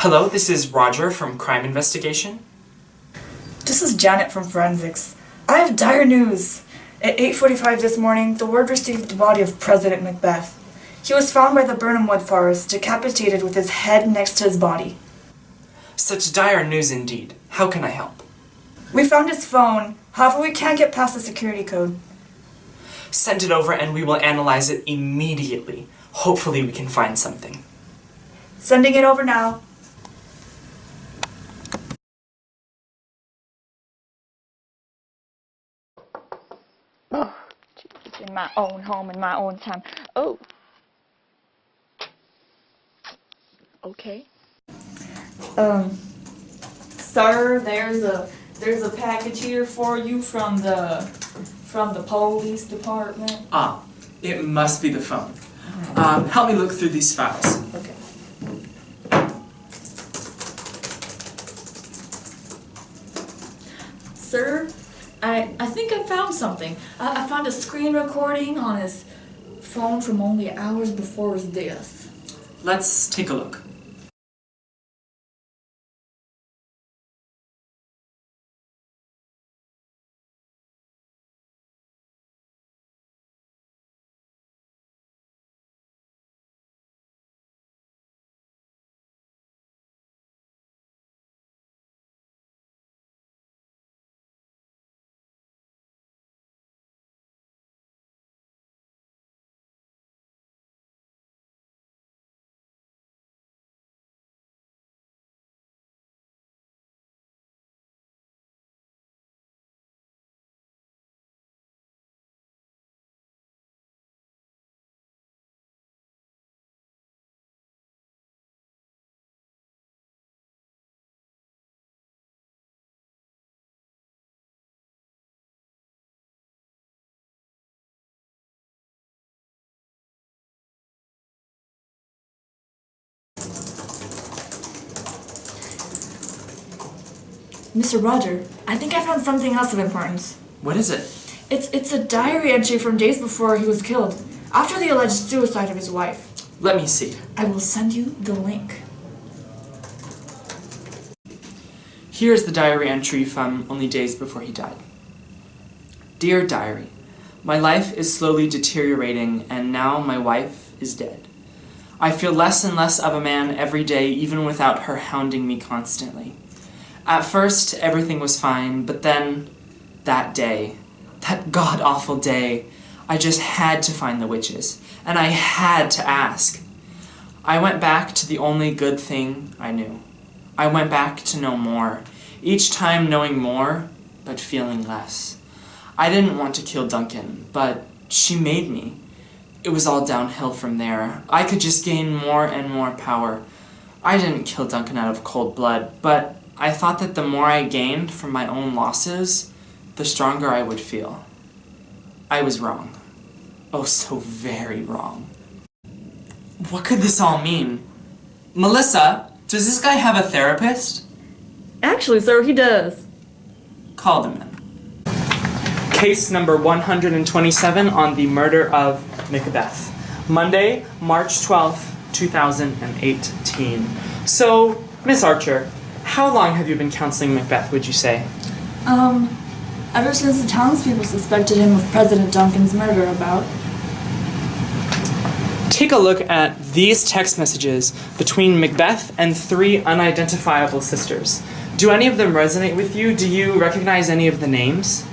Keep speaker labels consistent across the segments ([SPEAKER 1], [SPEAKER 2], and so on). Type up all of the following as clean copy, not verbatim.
[SPEAKER 1] Hello, this is Roger from Crime Investigation.
[SPEAKER 2] This is Janet from Forensics. I have dire news. At 8:45 this morning, the ward received the body of President Macbeth. He was found by the Burnham Wood Forest, decapitated with his head next to his body.
[SPEAKER 1] Such dire news indeed. How can I help?
[SPEAKER 2] We found his phone, however we can't get past the security code.
[SPEAKER 1] Send it over and we will analyze it immediately. Hopefully we can find something.
[SPEAKER 2] Sending it over now.
[SPEAKER 3] Oh, Jesus, in my own home, in my own time. Oh. Okay.
[SPEAKER 2] Sir, there's a package here for you from the police department.
[SPEAKER 1] Ah, it must be the phone. Help me look through these files.
[SPEAKER 2] Okay. Sir, I think I found something. I found a screen recording on his phone from only hours before his death.
[SPEAKER 1] Let's take a look.
[SPEAKER 2] Mr. Roger, I think I found something else of importance.
[SPEAKER 1] What is it?
[SPEAKER 2] It's a diary entry from days before he was killed, after the alleged suicide of his wife.
[SPEAKER 1] Let me see.
[SPEAKER 2] I will send you the link.
[SPEAKER 1] Here's the diary entry from only days before he died. Dear Diary, my life is slowly deteriorating and now my wife is dead. I feel less and less of a man every day, even without her hounding me constantly. At first, everything was fine, but then, that day, that god-awful day, I just had to find the witches, and I had to ask. I went back to the only good thing I knew. I went back to know more, each time knowing more, but feeling less. I didn't want to kill Duncan, but she made me. It was all downhill from there. I could just gain more and more power. I didn't kill Duncan out of cold blood, but I thought that the more I gained from my own losses, the stronger I would feel. I was wrong. Oh, so very wrong. What could this all mean? Melissa, does this guy have a therapist?
[SPEAKER 2] Actually, sir, he does.
[SPEAKER 1] Call them in. Case number 127 on the murder of Macbeth. Monday, March 12th, 2018. So, Miss Archer, how long have you been counseling Macbeth, would you say?
[SPEAKER 2] Ever since the townspeople suspected him of President Duncan's murder about.
[SPEAKER 1] Take a look at these text messages between Macbeth and 3 unidentifiable sisters. Do any of them resonate with you? Do you recognize any of the names?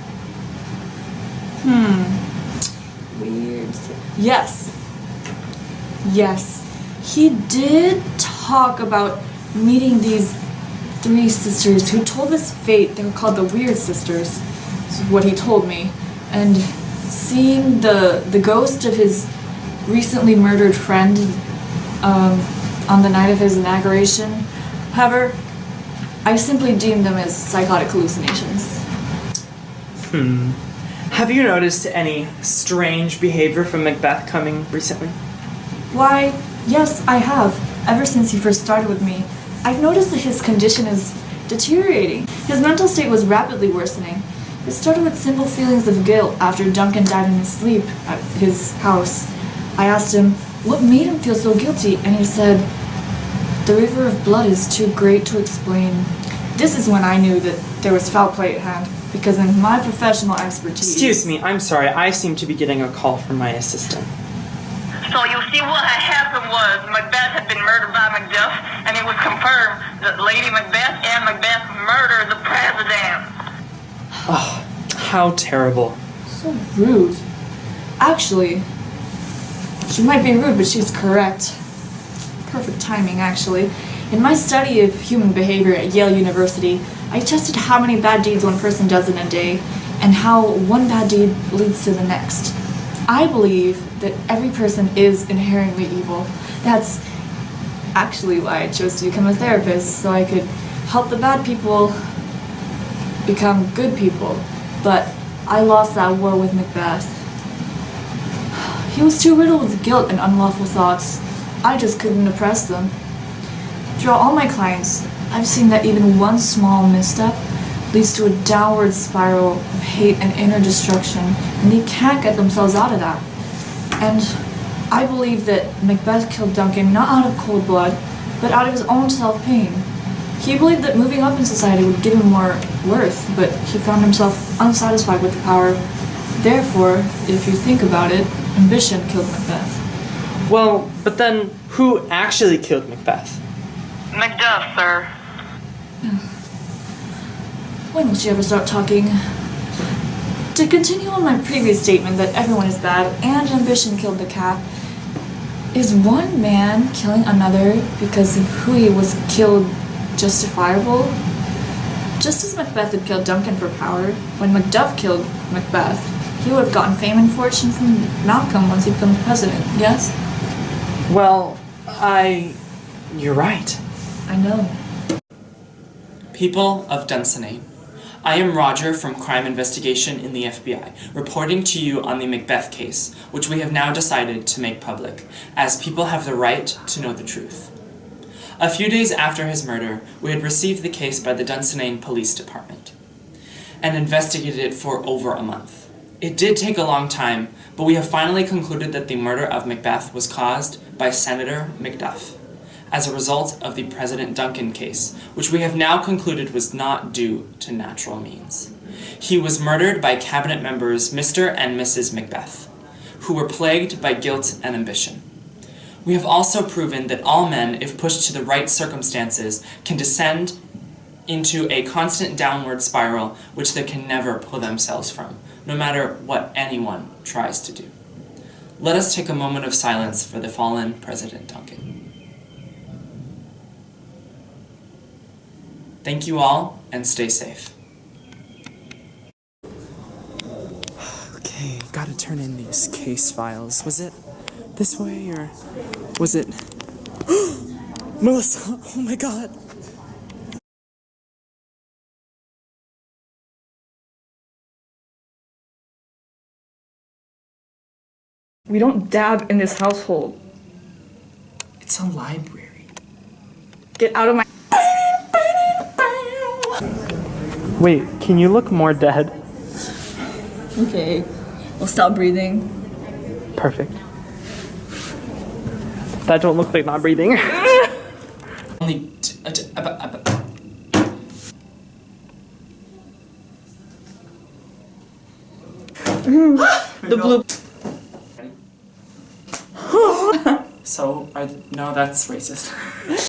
[SPEAKER 2] Weird. Yes. Yes. He did talk about meeting these 3 sisters who told his fate. They were called the Weird Sisters, is what he told me. And seeing the ghost of his recently murdered friend on the night of his inauguration. However, I simply deem them as psychotic hallucinations.
[SPEAKER 1] Have you noticed any strange behavior from Macbeth coming recently?
[SPEAKER 2] Why, yes, I have. Ever since he first started with me, I've noticed that his condition is deteriorating. His mental state was rapidly worsening. It started with simple feelings of guilt after Duncan died in his sleep at his house. I asked him what made him feel so guilty, and he said, The river of blood is too great to explain. This is when I knew that there was foul play at hand, because in my professional expertise...
[SPEAKER 1] Excuse me, I'm sorry. I seem to be getting a call from my assistant.
[SPEAKER 4] So you see what had happened was Macbeth had been murdered by Macduff, and it was confirmed that Lady Macbeth and Macbeth murdered the president.
[SPEAKER 1] Oh, how terrible.
[SPEAKER 2] So rude. Actually, she might be rude, but she's correct. Perfect timing, actually. In my study of human behavior at Yale University, I tested how many bad deeds one person does in a day, and how one bad deed leads to the next. I believe that every person is inherently evil. That's actually why I chose to become a therapist, so I could help the bad people become good people. But I lost that war with Macbeth. He was too riddled with guilt and unlawful thoughts. I just couldn't oppress them. Throughout all my clients, I've seen that even one small misstep leads to a downward spiral of hate and inner destruction, and they can't get themselves out of that. And I believe that Macbeth killed Duncan not out of cold blood, but out of his own self-pain. He believed that moving up in society would give him more worth, but he found himself unsatisfied with the power. Therefore, if you think about it, ambition killed Macbeth.
[SPEAKER 1] Well, but then who actually killed Macbeth?
[SPEAKER 4] Macduff, sir.
[SPEAKER 2] When will she ever start talking? To continue on my previous statement that everyone is bad and ambition killed the cat, is one man killing another because of who he was killed justifiable? Just as Macbeth had killed Duncan for power, when Macduff killed Macbeth, he would have gotten fame and fortune from Malcolm once he becomes president, yes?
[SPEAKER 1] Well, you're right.
[SPEAKER 2] I know.
[SPEAKER 1] People of Dunsinane, I am Roger from Crime Investigation in the FBI, reporting to you on the Macbeth case, which we have now decided to make public, as people have the right to know the truth. A few days after his murder, we had received the case by the Dunsinane Police Department, and investigated it for over a month. It did take a long time, but we have finally concluded that the murder of Macbeth was caused by Senator Macduff, as a result of the President Duncan case, which we have now concluded was not due to natural means. He was murdered by cabinet members Mr. and Mrs. Macbeth, who were plagued by guilt and ambition. We have also proven that all men, if pushed to the right circumstances, can descend into a constant downward spiral which they can never pull themselves from, no matter what anyone tries to do. Let us take a moment of silence for the fallen President Duncan. Thank you all, and stay safe. Okay, gotta turn in these case files. Was it this way, or was it... Melissa, oh my god!
[SPEAKER 2] We don't dab in this household.
[SPEAKER 1] It's a library.
[SPEAKER 2] Get out of my...
[SPEAKER 1] Wait, can you look more dead?
[SPEAKER 2] Okay, we'll stop breathing.
[SPEAKER 1] Perfect. That don't look like not breathing. Only
[SPEAKER 2] The blue...
[SPEAKER 1] So, no, that's racist.